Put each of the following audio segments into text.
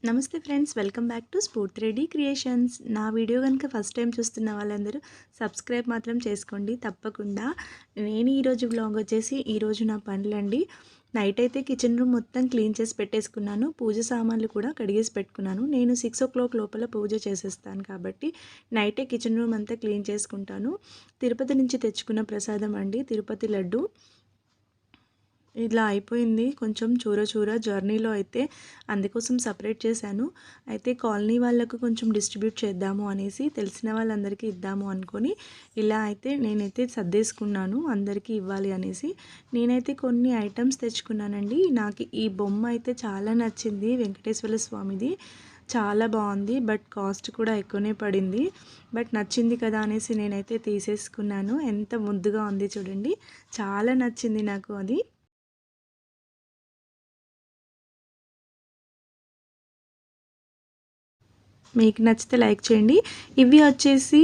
నమస్తే friends, welcome back to స్ఫూర్తి Reddy creations. నా వీడియో కనుక ఫస్ట్ టైం చూస్తున్న వాళ్ళందరూ సబ్స్క్రైబ్ మాత్రం చేసుకోండి తప్పకుండా. నేను ఈరోజు వ్లాగ్ వచ్చేసి ఈరోజు నా పనులండి. నైట్ అయితే కిచెన్ రూమ్ మొత్తం క్లీన్ చేసి పెట్టేసుకున్నాను. పూజ సామాన్లు కూడా కడిగేసి పెట్టుకున్నాను. నేను 6 o'clock లోపల పూజ చేసేస్తాను కాబట్టి నైటే కిచెన్ రూమ్ అంతా క్లీన్ చేసుకుంటాను. తిరుపతి నుంచి తెచ్చుకున్న ప్రసాదం అండి, తిరుపతి లడ్డు. ఇలా అయిపోయింది కొంచెం చూర జర్నీలో అయితే, అందుకోసం సపరేట్ చేశాను. అయితే కాలనీ వాళ్ళకు కొంచెం డిస్ట్రిబ్యూట్ చేద్దాము అనేసి, తెలిసిన వాళ్ళందరికీ ఇద్దాము అనుకొని ఇలా అయితే నేనైతే సర్దేసుకున్నాను, అందరికీ ఇవ్వాలి అనేసి. నేనైతే కొన్ని ఐటమ్స్ తెచ్చుకున్నానండి. నాకు ఈ బొమ్మ అయితే చాలా నచ్చింది, వెంకటేశ్వర స్వామిది. చాలా బాగుంది, బట్ కాస్ట్ కూడా ఎక్కువనే పడింది. బట్ నచ్చింది కదా అనేసి నేనైతే తీసేసుకున్నాను. ఎంత ముద్దుగా ఉంది చూడండి, చాలా నచ్చింది నాకు అది. మీకు నచ్చితే లైక్ చేయండి. ఇవి వచ్చేసి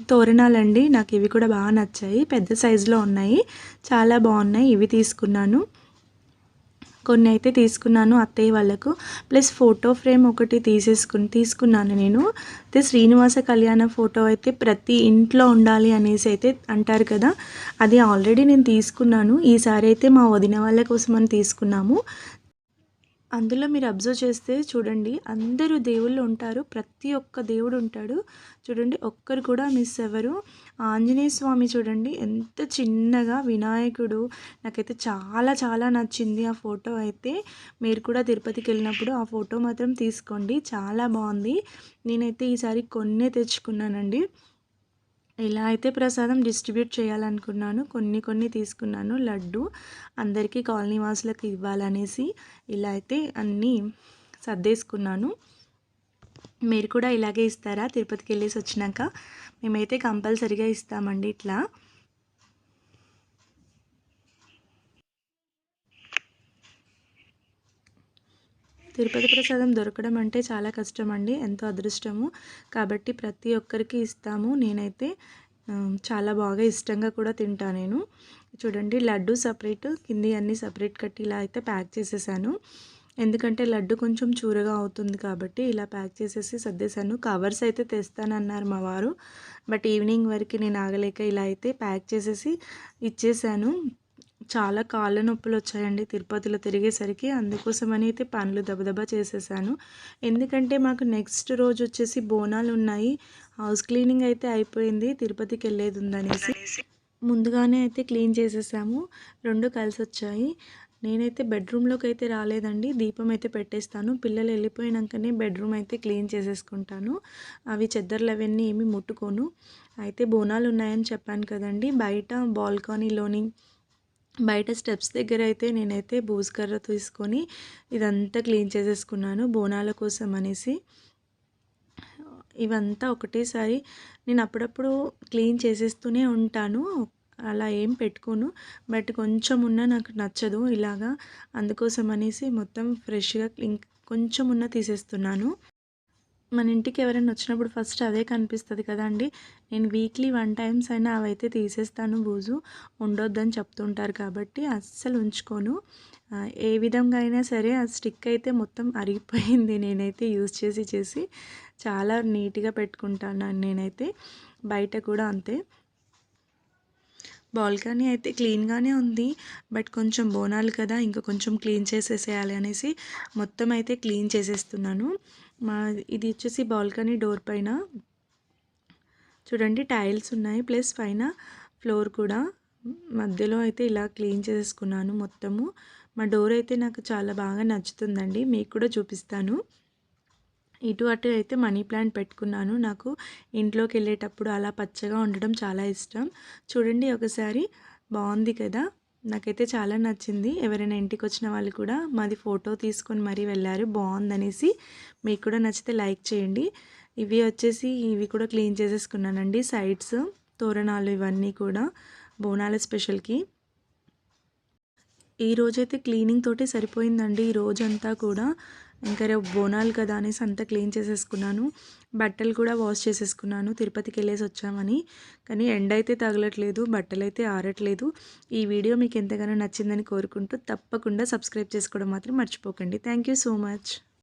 తోరణాలండి. నాకు ఇవి కూడా బాగా నచ్చాయి, పెద్ద సైజులో ఉన్నాయి, చాలా బాగున్నాయి. ఇవి తీసుకున్నాను, కొన్ని అయితే తీసుకున్నాను అత్తయ్య వాళ్ళకు. ప్లస్ ఫోటో ఫ్రేమ్ ఒకటి తీసుకున్నాను నేను. అయితే శ్రీనివాస కళ్యాణ ఫోటో అయితే ప్రతి ఇంట్లో ఉండాలి అనేసి అయితే అంటారు కదా, అది ఆల్రెడీ నేను తీసుకున్నాను. ఈసారి అయితే మా వదిన వాళ్ళ కోసం అని తీసుకున్నాము. అందులో మీరు అబ్జర్వ్ చేస్తే చూడండి, అందరూ దేవుళ్ళు ఉంటారు, ప్రతి ఒక్క దేవుడు ఉంటాడు చూడండి, ఒక్కరు కూడా మిస్ అవ్వరు. ఆంజనేయ స్వామి చూడండి ఎంత చిన్నగా, వినాయకుడు. నాకైతే చాలా చాలా నచ్చింది ఆ ఫోటో అయితే. మీరు కూడా తిరుపతికి వెళ్ళినప్పుడు ఆ ఫోటో మాత్రం తీసుకోండి, చాలా బాగుంది. నేనైతే ఈసారి కొన్నే తెచ్చుకున్నానండి. ఇలా అయితే ప్రసాదం డిస్ట్రిబ్యూట్ చేయాలనుకున్నాను. కొన్ని తీసుకున్నాను. లడ్డు అందరికీ కాలనీ వాసులకు ఇవ్వాలనేసి ఇలా అయితే అన్నీ సర్దేసుకున్నాను. మీరు కూడా ఇలాగే ఇస్తారా? తిరుపతికి వెళ్ళేసి వచ్చినాక మేమైతే కంపల్సరీగా ఇస్తామండి ఇట్లా. తిరుపతి ప్రసాదం దొరకడం అంటే చాలా కష్టం అండి, ఎంతో అదృష్టము. కాబట్టి ప్రతి ఒక్కరికి ఇస్తాము. నేనైతే చాలా బాగా ఇష్టంగా కూడా తింటా నేను. చూడండి, లడ్డు సపరేట్, కింది అన్నీ సపరేట్ కట్టి ఇలా అయితే ప్యాక్ చేసేసాను. ఎందుకంటే లడ్డు కొంచెం చూరగా అవుతుంది కాబట్టి ఇలా ప్యాక్ చేసేసి సర్దేశాను. కవర్స్ అయితే తెస్తానన్నారు మా వారు, బట్ ఈవినింగ్ వరకు నేను ఆగలేక ఇలా అయితే ప్యాక్ చేసేసి ఇచ్చేసాను. చాలా కాళ్ళ నొప్పులు వచ్చాయండి తిరుపతిలో తిరిగేసరికి, అందుకోసమని అయితే పనులు దబదబా చేసేసాను. ఎందుకంటే మాకు నెక్స్ట్ రోజు వచ్చేసి బోనాలు ఉన్నాయి. హౌస్ క్లీనింగ్ అయితే అయిపోయింది, తిరుపతికి వెళ్ళేది ఉందనేసి ముందుగానే అయితే క్లీన్ చేసేసాము. రెండు కలిసి వచ్చాయి. నేనైతే బెడ్రూమ్లోకి అయితే రాలేదండి, దీపం అయితే పెట్టేస్తాను. పిల్లలు వెళ్ళిపోయినాకనే బెడ్రూమ్ అయితే క్లీన్ చేసేసుకుంటాను. అవి చెద్దర్లు అవన్నీ ఏమి ముట్టుకోను. అయితే బోనాలు ఉన్నాయని చెప్పాను కదండి, బయట బాల్కనీలోని బయట స్టెప్స్ దగ్గర అయితే నేనైతే బూజుకర్ర తీసుకొని ఇదంతా క్లీన్ చేసేసుకున్నాను బోనాల కోసం అనేసి. ఇవంతా ఒకటేసారి నేను అప్పుడప్పుడు క్లీన్ చేసేస్తూనే ఉంటాను, అలా ఏం పెట్టుకోను. బట్ కొంచెం ఉన్నా నాకు నచ్చదు ఇలాగా, అందుకోసం అనేసి మొత్తం ఫ్రెష్గా కొంచెం ఉన్నా తీసేస్తున్నాను. మన ఇంటికి ఎవరైనా వచ్చినప్పుడు ఫస్ట్ అదే కనిపిస్తుంది కదండి. నేను వీక్లీ 1 టైమ్స్ అయినా అవైతే తీసేస్తాను, బూజు ఉండొద్దని చెప్తుంటారు కాబట్టి అస్సలు ఉంచుకోను. ఏ విధంగా అయినా సరే ఆ స్టిక్ అయితే మొత్తం అరిగిపోయింది, నేనైతే యూజ్ చేసి చాలా నీట్గా పెట్టుకుంటాను నేనైతే. బయట కూడా అంతే. బాల్కనీ అయితే క్లీన్గానే ఉంది, బట్ కొంచెం బోనాలు కదా, ఇంకా కొంచెం క్లీన్ చేసేసేయాలి అనేసి మొత్తం అయితే క్లీన్ చేసేస్తున్నాను. ఇది వచ్చేసి బాల్కనీ డోర్ పైన చూడండి టైల్స్ ఉన్నాయి, ప్లస్ పైన ఫ్లోర్ కూడా. మధ్యలో అయితే ఇలా క్లీన్ చేసుకున్నాను మొత్తము. మా డోర్ అయితే నాకు చాలా బాగా నచ్చుతుందండి, మీకు కూడా చూపిస్తాను. ఇటు అటు అయితే మనీ ప్లాంట్ పెట్టుకున్నాను. నాకు ఇంట్లోకి వెళ్ళేటప్పుడు అలా పచ్చగా ఉండడం చాలా ఇష్టం. చూడండి ఒకసారి, బాగుంది కదా, నాకైతే చాలా నచ్చింది. ఎవరైనా ఇంటికి వచ్చిన వాళ్ళు కూడా మాది ఫోటో తీసుకొని మరీ వెళ్ళారు బాగుందనేసి. మీకు కూడా నచ్చితే లైక్ చేయండి. ఇవి కూడా క్లీన్ చేసేసుకున్నానండి, సైడ్స్ తోరణాలు ఇవన్నీ కూడా బోనాల స్పెషల్కి. ఈ రోజైతే క్లీనింగ్ తోటే సరిపోయిందండి ఈ రోజంతా కూడా. ఇంకా రేపు బోనాలు కదా అనేసి అంతా క్లీన్ చేసేసుకున్నాను. బట్టలు కూడా వాష్ చేసేసుకున్నాను, తిరుపతికి వెళ్ళేసి వచ్చామని. కానీ ఎండ అయితే తగలట్లేదు, బట్టలు అయితే ఆరట్లేదు. ఈ వీడియో మీకు ఎంతగానో నచ్చిందని కోరుకుంటూ తప్పకుండా సబ్స్క్రైబ్ చేసుకోవడం మాత్రం మర్చిపోకండి. Thank you so much.